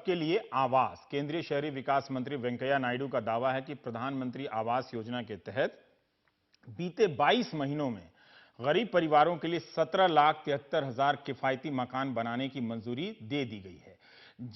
सबके लिए आवास। केंद्रीय शहरी विकास मंत्री वेंकैया नायडू का दावा है कि प्रधानमंत्री आवास योजना के तहत बीते 22 महीनों में गरीब परिवारों के लिए 17,73,000 किफायती मकान बनाने की मंजूरी दे दी गई है,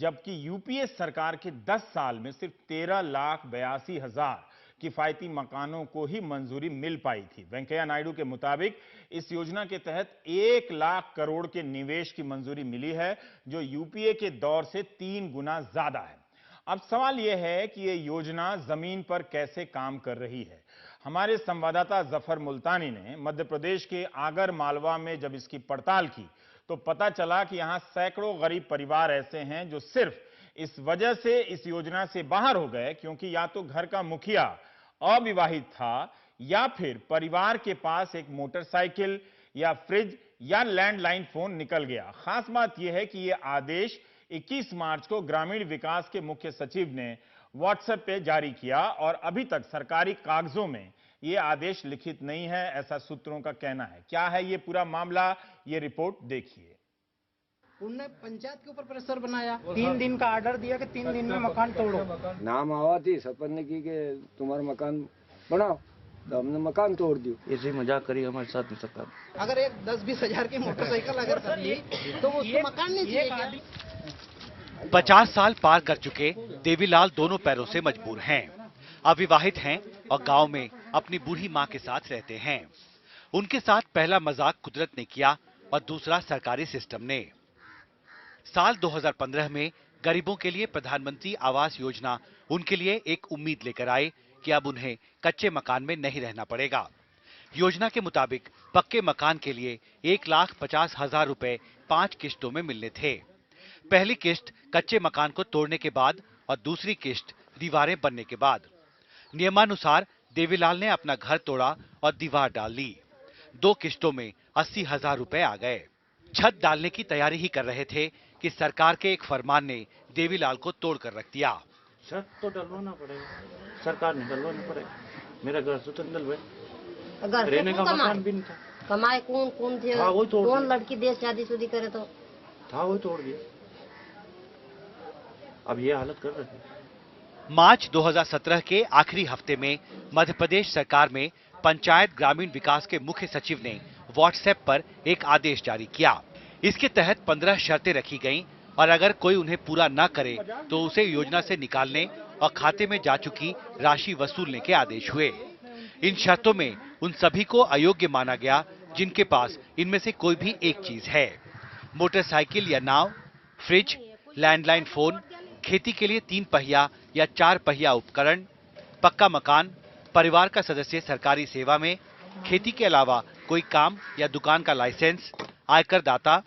जबकि यूपीए सरकार के 10 साल में सिर्फ 13,82,000 किफायती मकानों को ही मंजूरी मिल पाई थी। वेंकैया नायडू के मुताबिक इस योजना के तहत 1 लाख करोड़ के निवेश की मंजूरी मिली है, जो यूपीए के दौर से 3 गुना ज्यादा है। अब सवाल यह है कि यह योजना जमीन पर कैसे काम कर रही है। हमारे संवाददाता जफर मुल्तानी ने मध्य प्रदेश के आगर मालवा में जब इसकी पड़ताल की तो पता चला कि यहां सैकड़ों गरीब परिवार ऐसे हैं जो सिर्फ इस वजह से इस योजना से बाहर हो गए क्योंकि या तो घर का मुखिया अविवाहित था या फिर परिवार के पास एक मोटरसाइकिल या फ्रिज या लैंडलाइन फोन निकल गया। खास बात यह है कि यह आदेश 21 मार्च को ग्रामीण विकास के मुख्य सचिव ने व्हाट्सएप पे जारी किया और अभी तक सरकारी कागजों में यह आदेश लिखित नहीं है, ऐसा सूत्रों का कहना है। क्या है ये पूरा मामला, ये रिपोर्ट देखिए। उन्होंने पंचायत के ऊपर प्रेशर बनाया, 3 दिन का ऑर्डर दिया कि 3 दिन में मकान तोड़ो। नाम आवा थी सरपंच ने की कि तुम्हारा मकान बनाओ, तो हमने मकान तोड़ दिया। ऐसे मजाक करी हमारे साथ में सरकार। अगर एक 10-20 हजार की मोटरसाइकिल अगर कर ली तो उसको मकान नहीं चाहिए। 50 साल पार कर चुके देवीलाल दोनों पैरों से मजबूर हैं, अविवाहित हैं और गांव में अपनी बूढ़ी मां के साथ रहते हैं। उनके साथ पहला मजाक कुदरत ने किया और दूसरा सरकारी सिस्टम ने। साल 2015 में गरीबों के लिए प्रधानमंत्री आवास योजना उनके लिए एक उम्मीद लेकर आई कि अब उन्हें कच्चे मकान में नहीं रहना पड़ेगा। योजना के मुताबिक पक्के मकान के लिए 1,50,000 रुपए 5 किश्तों में मिलने थे। पहली किश्त कच्चे मकान को तोड़ने के बाद और दूसरी किश्त दीवारें बनने के बाद। नियमानुसार देवीलाल ने अपना घर तोड़ा और दीवार डाल ली। 2 किश्तों में 80,000 रुपए आ गए। छत डालने की तैयारी ही कर रहे थे कि सरकार के एक फरमान ने देवीलाल को तोड़कर रख दिया। छत तो डलवाना पड़ेगा, सरकार ने डलवाना पड़ेगा। मेरा घर तो डलवाए, रहने का मकान भी नहीं था। कमाए कौन थे, कौन लड़की देश शादी करे तो था, वो तोड़ दिया। अब ये हालत कर रहे थे। मार्च 2017 के आखिरी हफ्ते में मध्य प्रदेश सरकार में पंचायत ग्रामीण विकास के मुख्य सचिव ने व्हाट्सएप पर एक आदेश जारी किया। इसके तहत 15 शर्तें रखी गईं और अगर कोई उन्हें पूरा न करे तो उसे योजना से निकालने और खाते में जा चुकी राशि वसूलने के आदेश हुए। इन शर्तों में उन सभी को अयोग्य माना गया जिनके पास इनमें से कोई भी एक चीज है। मोटरसाइकिल या नाव, फ्रिज, लैंडलाइन फोन, खेती के लिए 3 पहिया या 4 पहिया उपकरण, पक्का मकान, परिवार का सदस्य सरकारी सेवा में, खेती के अलावा कोई काम या दुकान का लाइसेंस, आयकर दाता,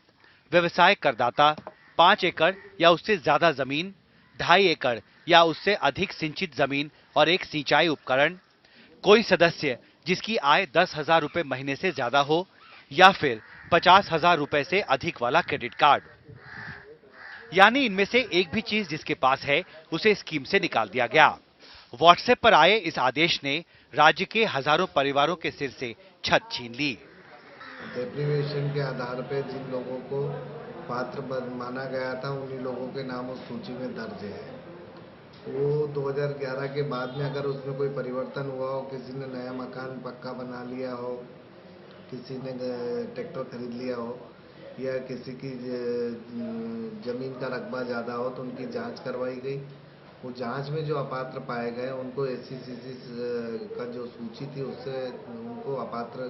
व्यवसाय करदाता, 5 एकड़ या उससे ज्यादा जमीन, 2.5 एकड़ या उससे अधिक सिंचित जमीन और एक सिंचाई उपकरण, कोई सदस्य जिसकी आय 10,000 रुपए महीने से ज्यादा हो या फिर 50,000 रुपए से अधिक वाला क्रेडिट कार्ड। यानी इनमें से एक भी चीज जिसके पास है उसे स्कीम से निकाल दिया गया। व्हाट्सएप पर आए इस आदेश ने राज्य के हजारों परिवारों के सिर से छत छीन ली। डेप्रीवेशन के आधार पर जिन लोगों को पात्र माना गया था उन्हीं लोगों के नाम उस सूची में दर्ज है। वो 2011 के बाद में अगर उसमें कोई परिवर्तन हुआ हो, किसी ने नया मकान पक्का बना लिया हो, किसी ने ट्रैक्टर खरीद लिया हो या किसी की जमीन का रकबा ज़्यादा हो तो उनकी जांच करवाई गई। वो जांच में जो अपात्र पाए गए उनको SCCC का जो सूची थी उससे उनको अपात्र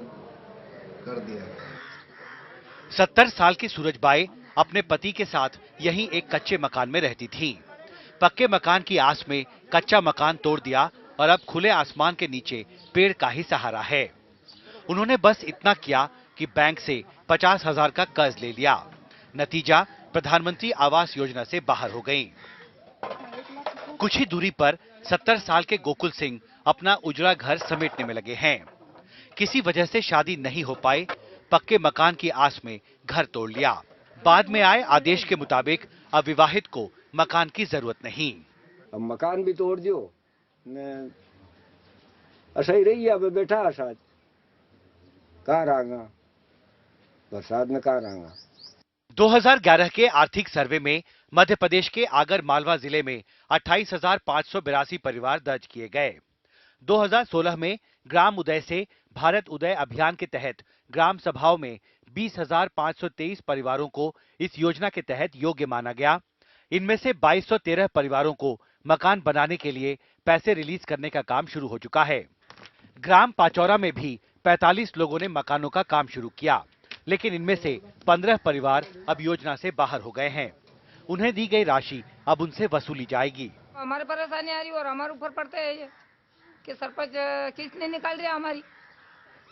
कर दिया गया। 70 साल की सूरजबाई अपने पति के साथ यहीं एक कच्चे मकान में रहती थीं। पक्के मकान की आस में कच्चा मकान तोड़ दिया और अब खुले आसमान के नीचे पेड़ का ही सहारा है। उन्होंने बस इतना किया कि बैंक से 50,000 का कर्ज ले लिया। नतीजा प्रधानमंत्री आवास योजना से बाहर हो गईं। कुछ ही दूरी पर 70 साल के गोकुल सिंह अपना उजड़ा घर समेटने में लगे हैं। किसी वजह से शादी नहीं हो पाई, पक्के मकान की आस में घर तोड़ लिया। बाद में आए आदेश के मुताबिक अविवाहित को मकान की जरूरत नहीं। अब मकान भी तोड़ दियो, ऐसा ही रही अब बैठा आसाद कहाँ रहांगा, बरसात में कहाँ रहांगा। 2011 के आर्थिक सर्वे में मध्य प्रदेश के आगर मालवा जिले में 28,582 परिवार दर्ज किए गए। 2016 में ग्राम उदय से भारत उदय अभियान के तहत ग्राम सभाओं में 20,523 परिवारों को इस योजना के तहत योग्य माना गया। इनमें से 2213 परिवारों को मकान बनाने के लिए पैसे रिलीज करने का काम शुरू हो चुका है। ग्राम पाचौरा में भी 45 लोगों ने मकानों का काम शुरू किया, लेकिन इनमें से 15 परिवार अब योजना से बाहर हो गए हैं। उन्हें दी गई राशि अब उनसे वसूली जाएगी। हमारे परेशानी आ रही और हमारे ऊपर पड़ते है ये कि सरपंच किस्त नहीं निकाल रहा हमारी।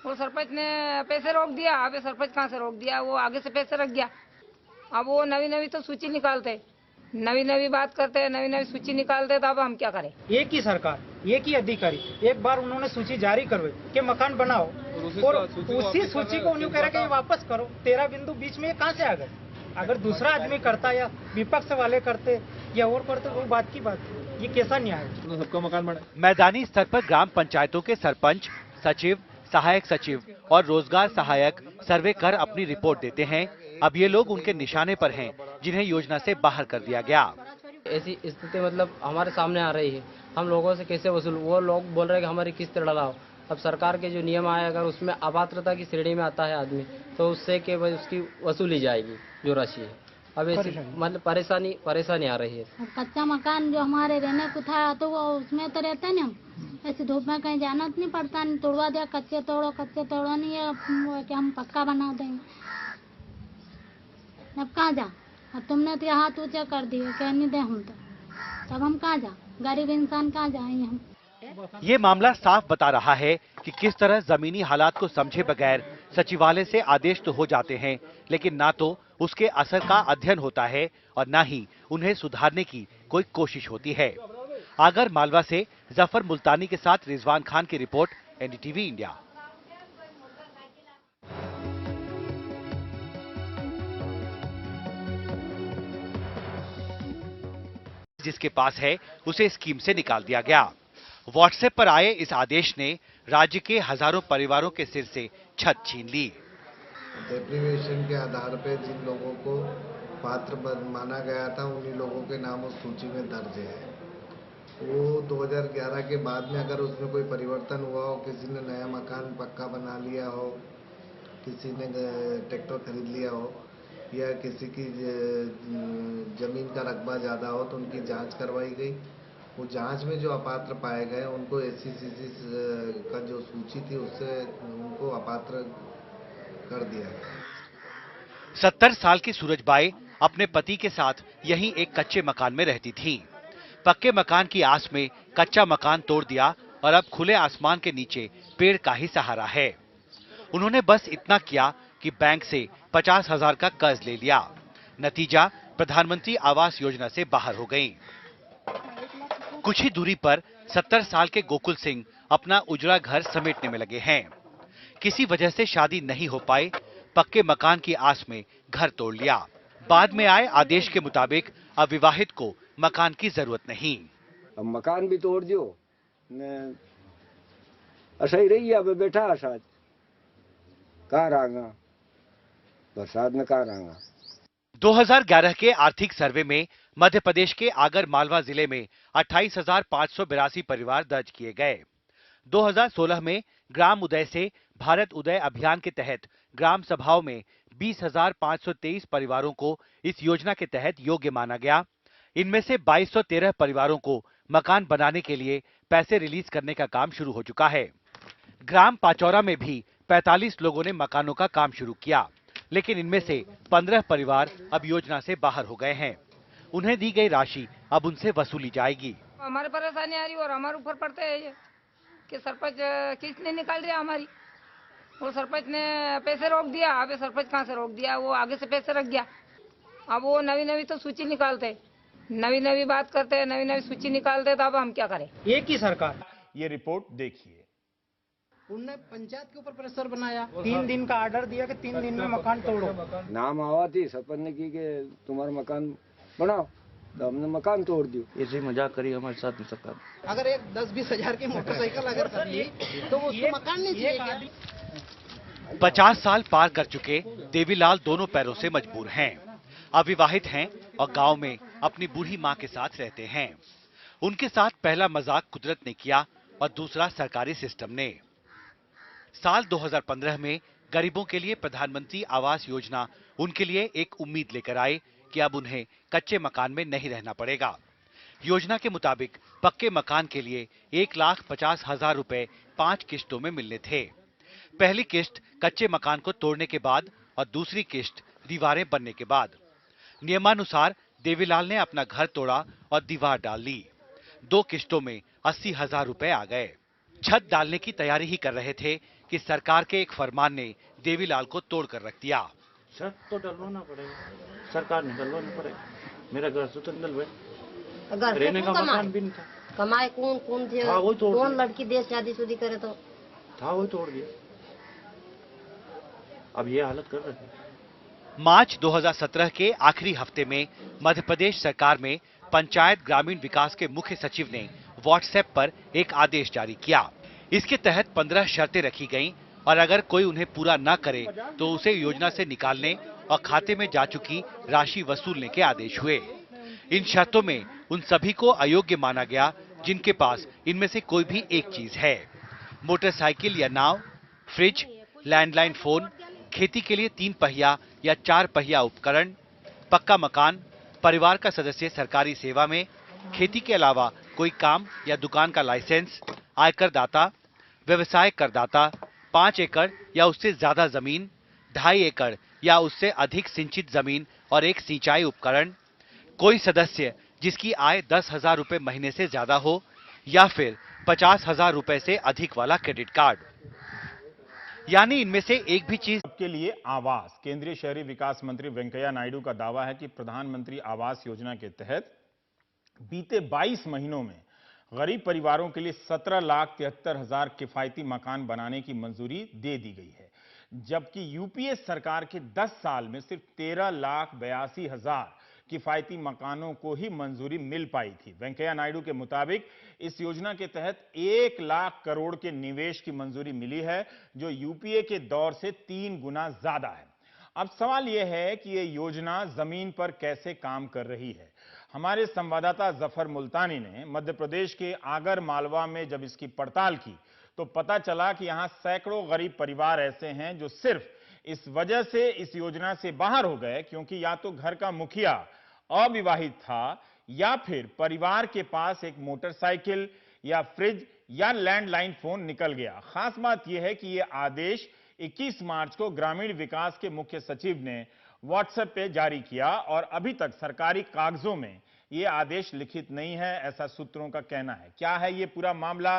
वो सरपंच ने पैसे रोक दिया। अब सरपंच कहाँ से रोक दिया, वो आगे से पैसे रख गया। अब वो नवी तो सूची निकालते, नवी बात करते, नवी सूची निकालते, तो अब हम क्या करें। एक ही सरकार, एक ही अधिकारी, एक बार उन्होंने सूची जारी करवाई कि मकान बनाओ और उसी सूची को उन्हें कह रहा कि वापस करो। 13 बिंदु बीच में कहाँ से आ गए। अगर दूसरा आदमी करता या विपक्ष वाले करते या और करते वो बात की बात, ये कैसा न्याय है। सबका मकान बने। मैदानी स्तर पर ग्राम पंचायतों के सरपंच, सचिव, सहायक सचिव और रोजगार सहायक सर्वे कर अपनी रिपोर्ट देते हैं। अब ये लोग उनके निशाने पर हैं, जिन्हें योजना से बाहर कर दिया गया। ऐसी स्थिति मतलब हमारे सामने आ रही है। हम लोगों से कैसे वसूल, वो लोग बोल रहे हैं कि हमारी किस्त डलाओ। अब सरकार के जो नियम आए, अगर उसमें अपात्रता की श्रेणी में आता है आदमी, तो उससे के उसकी वसूली जाएगी जो राशि है। अब ऐसी मतलब परेशानी आ रही है। कच्चा मकान जो हमारे रहने को था तो वो उसमें तो रहते हैं। हम ऐसे धूप में कहीं जाना तो नहीं पड़ता, नहीं तोड़वा दिया, कच्चे तोड़ो नहीं है कि हम पक्का बना देंगे। अब कहाँ जा, अब तुमने तो हाथ ऊंचा कर दिए, कह नहीं दे हम तो, तब हम कहाँ जा, गरीब इंसान कहाँ जाएंगे हम। ये मामला साफ बता रहा है कि किस तरह जमीनी हालात को समझे बगैर सचिवालय से आदेश तो हो जाते हैं, लेकिन ना तो उसके असर का अध्ययन होता है और ना ही उन्हें सुधारने की कोई कोशिश होती है। आगर मालवा से जफर मुल्तानी के साथ रिजवान खान की रिपोर्ट, एनडीटीवी इंडिया। जिसके पास है उसे स्कीम से निकाल दिया गया। व्हाट्सएप पर आए इस आदेश ने राज्य के हजारों परिवारों के सिर से छत छीन ली। डेप्रीवेशन के आधार पर जिन लोगों को पात्र माना गया था, उन्हीं लोगों के नाम उस सूची में दर्ज है। वो 2011 के बाद में अगर उसमें कोई परिवर्तन हुआ हो, किसी ने नया मकान पक्का बना लिया हो, किसी ने ट्रैक्टर खरीद लिया हो या किसी की जमीन का रकबा ज़्यादा हो, तो उनकी जांच करवाई गई। वो जांच में जो अपात्र पाए गए उनको SC/CC का जो सूची थी उससे उनको अपात्र कर दिया गया। 70 साल की सूरजबाई अपने पति के साथ यहीं एक कच्चे मकान में रहती थीं। पक्के मकान की आस में कच्चा मकान तोड़ दिया और अब खुले आसमान के नीचे पेड़ का ही सहारा है। उन्होंने बस इतना किया कि बैंक से 50,000 का कर्ज ले लिया। नतीजा, प्रधानमंत्री आवास योजना से बाहर हो गईं। कुछ ही दूरी पर 70 साल के गोकुल सिंह अपना उजड़ा घर समेटने में लगे हैं। किसी वजह से शादी नहीं हो पाई, पक्के मकान की आस में घर तोड़ लिया। बाद में आए आदेश के मुताबिक अब विवाहित को मकान की जरूरत नहीं। अब मकान भी तोड़ दियो, असही रही है। अब बैठा आसाद कहाँ रहागा, बरसात में कहाँ रहागा। 2011 के आर्थिक सर्वे में मध्य प्रदेश के आगर मालवा जिले में 28,582 परिवार दर्ज किए गए। 2016 में ग्राम उदय से भारत उदय अभियान के तहत ग्राम सभाओं में 20,523 परिवारों को इस योजना के तहत योग्य माना गया। इनमें से 2213 परिवारों को मकान बनाने के लिए पैसे रिलीज करने का काम शुरू हो चुका है। ग्राम पाचौरा में भी 45 लोगों ने मकानों का काम शुरू किया, लेकिन इनमें से 15 परिवार अब योजना से बाहर हो गए हैं। उन्हें दी गई राशि अब उनसे वसूली जाएगी। हमारे परेशानी आ रही और हमारे ऊपर पड़ते है ये कि सरपंच किस्त नहीं निकाल रहा हमारी। वो सरपंच ने पैसे रोक दिया। अब सरपंच कहाँ से रोक दिया, वो आगे से पैसे रख गया। अब वो नवी तो सूची निकालते, नवी बात करते, नवी सूची निकालते, तो अब हम क्या करें। एक ही सरकार। ये रिपोर्ट देखिए। उनने पंचायत के ऊपर प्रेशर बनाया, 3 दिन का ऑर्डर दिया कि 3 दिन में मकान तोड़ो। नाम आवा थी सरपंच ने की कि तुम्हारा मकान बनाओ, तो हमने मकान तोड़ दियो। ऐसे मजाक करी हमारे साथ में सरकार। अगर एक 10-20 हजार की मोटरसाइकिल अगर कर ली तो उसको मकान नहीं चाहिए। 50 साल पार कर चुके देवीलाल दोनों पैरों से मजबूर हैं। अविवाहित हैं, और गांव में अपनी बूढ़ी मां के साथ रहते हैं। उनके साथ पहला मजाक कुदरत ने किया और दूसरा सरकारी सिस्टम ने। साल 2015 में गरीबों के लिए प्रधानमंत्री आवास योजना उनके लिए एक उम्मीद लेकर आई कि अब उन्हें कच्चे मकान में नहीं रहना पड़ेगा। योजना के मुताबिक पक्के मकान के लिए 1,50,000 रुपए 5 किश्तों में मिलने थे। पहली किश्त कच्चे मकान को तोड़ने के बाद और दूसरी किश्त दीवारें बनने के बाद। नियमानुसार देवीलाल ने अपना घर तोड़ा और दीवार डाल ली। 2 किश्तों में 80,000 रुपए आ गए। छत डालने की तैयारी ही कर रहे थे कि सरकार के एक फरमान ने देवीलाल को तोड़ कर रख दिया। छत तो डलवाना पड़ेगा, सरकार ने डलवाना पड़ेगा। मेरा घर तो तंदल है, रहने का मकान भी नहीं था। कमाए कौन थे, कौन लड़की देश शादी शुदी करे तो था, वही तोड़ दिया। अब ये हालत कर रही है। मार्च 2017 के आखिरी हफ्ते में मध्य प्रदेश सरकार में पंचायत ग्रामीण विकास के मुख्य सचिव ने व्हाट्सएप पर एक आदेश जारी किया। इसके तहत 15 शर्तें रखी गईं और अगर कोई उन्हें पूरा न करे तो उसे योजना से निकालने और खाते में जा चुकी राशि वसूलने के आदेश हुए। इन शर्तों में उन सभी को अयोग्य माना गया जिनके पास इनमें से कोई भी एक चीज है। मोटरसाइकिल या नाव, फ्रिज, लैंडलाइन फोन, खेती के लिए 3 पहिया या 4 पहिया उपकरण, पक्का मकान, परिवार का सदस्य सरकारी सेवा में, खेती के अलावा कोई काम या दुकान का लाइसेंस, आयकर दाता, व्यवसाय करदाता, 5 एकड़ या उससे ज्यादा जमीन, 2.5 एकड़ या उससे अधिक सिंचित जमीन और एक सिंचाई उपकरण, कोई सदस्य जिसकी आय 10,000 रुपए महीने से ज्यादा हो या फिर 50,000 रुपए से अधिक वाला क्रेडिट कार्ड। यानी इनमें से एक भी चीज के लिए आवास। केंद्रीय शहरी विकास मंत्री वेंकैया नायडू का दावा है कि प्रधानमंत्री आवास योजना के तहत बीते 22 महीनों में गरीब परिवारों के लिए 17,73,000 किफायती मकान बनाने की मंजूरी दे दी गई है, जबकि यूपीए सरकार के 10 साल में सिर्फ 13,82,000 किफायती मकानों को ही मंजूरी मिल पाई थी। वेंकैया नायडू के मुताबिक इस योजना के तहत 1 लाख करोड़ के निवेश की मंजूरी मिली है, जो यूपीए के दौर से 3 गुना ज्यादा है। अब सवाल यह है कि यह योजना जमीन पर कैसे काम कर रही है। हमारे संवाददाता जफर मुल्तानी ने मध्य प्रदेश के आगर मालवा में जब इसकी पड़ताल की तो पता चला कि यहां सैकड़ों गरीब परिवार ऐसे हैं जो सिर्फ इस वजह से इस योजना से बाहर हो गए क्योंकि या तो घर का मुखिया अविवाहित था या फिर परिवार के पास एक मोटरसाइकिल या फ्रिज या लैंडलाइन फोन निकल गया। खास बात यह है कि यह आदेश 21 मार्च को ग्रामीण विकास के मुख्य सचिव ने व्हाट्सएप पे जारी किया और अभी तक सरकारी कागजों में यह आदेश लिखित नहीं है, ऐसा सूत्रों का कहना है। क्या है यह पूरा मामला,